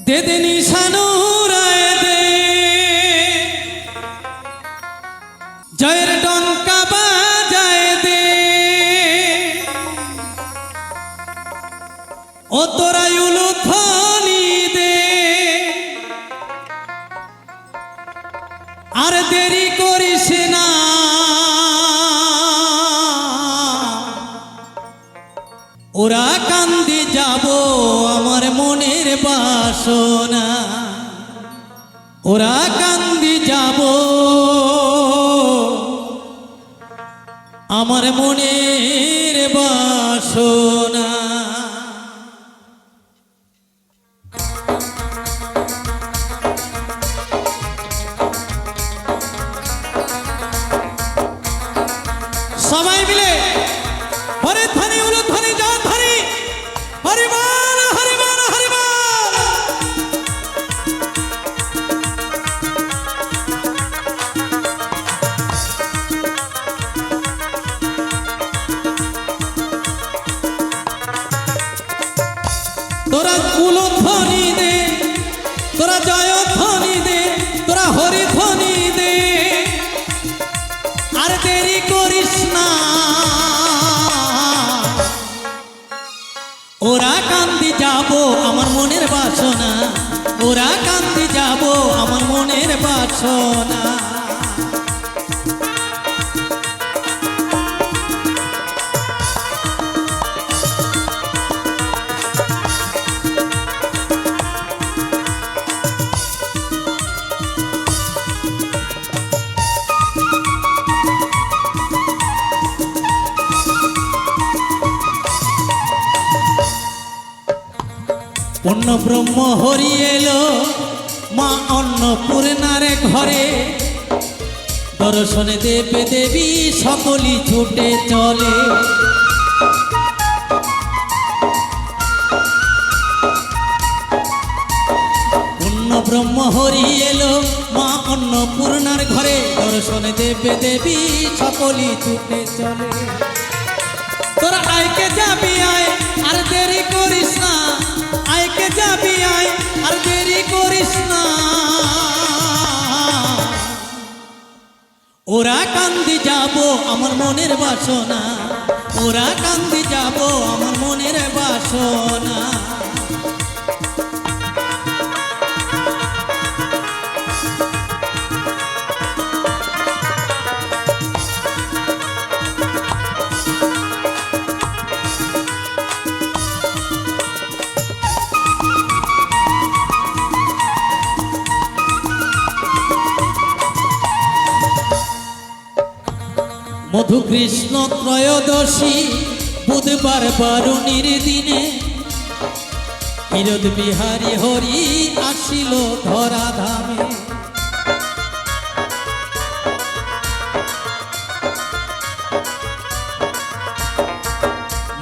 দে দে নিশানুরায় দে জয়ের ডঙ্কা বাজায় দে ও তোরা উলুধ্বনি দে আর দেরি করিস না ওরা কান্দি যাব আমার মনের বাসনা ওরা কান্দি যাব আমার মনের বাসনা সবাই মিলে হরে ধ্বনি উলুধ্বনি জয় ধ্বনি হরিবল হরিবল হরিবল তোরা উলুধ্বনি দে তোরা জয় ধ্বনি দে তোরা হরি ধ্বনি দে আর দেরি করিস না ওরা কান্দি যাব আমার মনের বাসনা ওরা কান্দি যাব আমার মনের বাসনা পূর্ণ ব্রহ্ম হরি এলো মা অন্নপূর্ণার ঘরে দর্শনে দেবে দেবী সকলই ছুটে চলে পূর্ণ ব্রহ্ম হরি এলো মা অন্নপূর্ণার ঘরে দর্শনে দেবে দেবী সকলই ছুটে চলে তোরা আইকে যাবি আয় আর দেরি করিস না আইকে যাবি আয় আর দেরি করিস না ওরা কান্দি যাব আমার মনের বাসনা ওরা কান্দি যাব আমার মনের বাসনা মধু কৃষ্ণ ত্রয়োদশী বুধবার বারুণীর দিনে হিরদ বিহারী হরি আসিল ধরা ধামে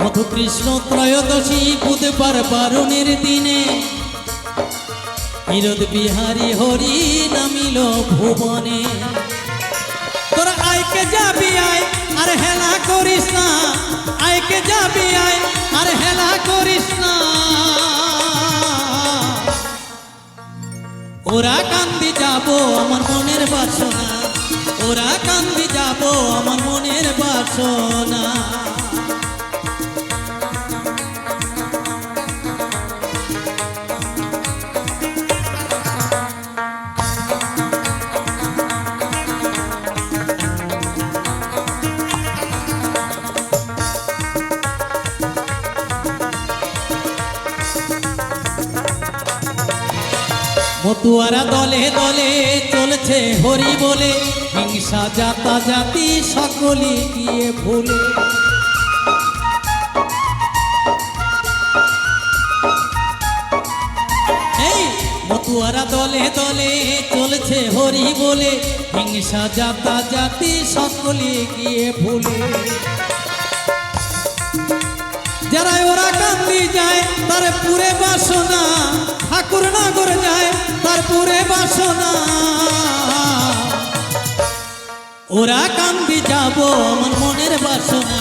মধু কৃষ্ণ ত্রয়োদশী বুধবার বারুণীর দিনে হিরদ বিহারী হরি নামিল ভুবনে তোরা আইকে যাবি আয় আর হেলা করিস না আইকে যাবি আয় আর হেলা করিস না ওরা কান্দি যাব আমার মনের বাসনা ওরা কান্দি যাব আমার মনের বাসনা মতুয়ারা দলে দলে চলছে হরি বলে হিংসা জাতা জাতি সকলে গিয়ে ভুলে এই মতুয়ারা দলে দলে চলছে হরি বলে হিংসা জাতা জাতি সকলে গিয়ে ভুলে যারা ওরা কান্দি যায় তার পুরে বাসনা ঠাকুর নগর যায় তার পুরে বাসনা ওরা কান্দি যাব আমার মনের বাসনা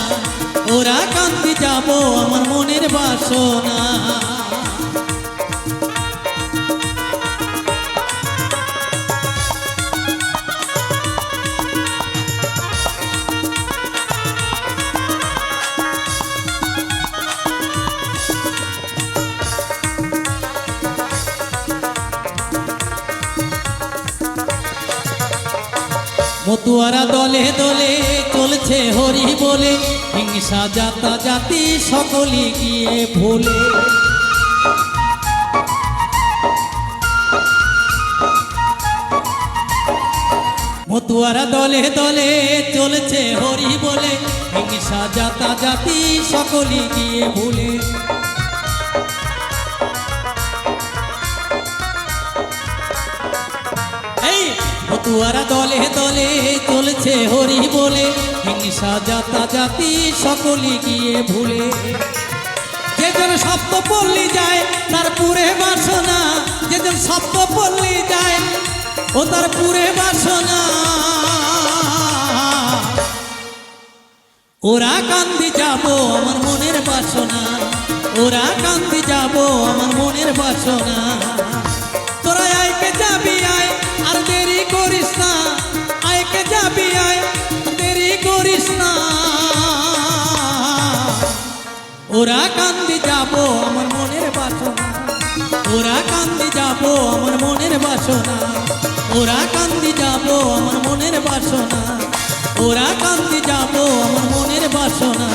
ওরা কান্দি যাব আমার মনের বাসনা মতুয়ারা দলে দলে চলছে হরি বলে, হিংসা জাতা জাতি সকলে গিয়ে ভুলে। মতুয়ারা দলে দলে চলছে হরি বলে, হিংসা জাতা জাতি সকলে গিয়ে ভুলে। এই মতুয়ারা দলে দলে চলছে হরি বলে, হিংসা জাতা জাতি সকলে গিয়ে ভুলে। যেজন শব্দ পল্লী যায় তার পুরে বাসনা, যেজন শব্দ পল্লী যায় ও তার পুরে বাসনা। ওরা কান্দি যাব আমার মনের বাসনা, ওরা কান্দি যাব আমার মনের বাসনা। তোরা আইকে যাবি আয় আর দেরি করিস না, আইকে যাবি আয় দেরি করিস না। ওরা কান্দি যাব আমার মনের বাসনা, ওরা কান্দি যাব আমার মনের বাসনা। ওরা কান্দি যাব আমার মনের বাসনা, ওরা কান্দি যাব আমার মনের বাসনা।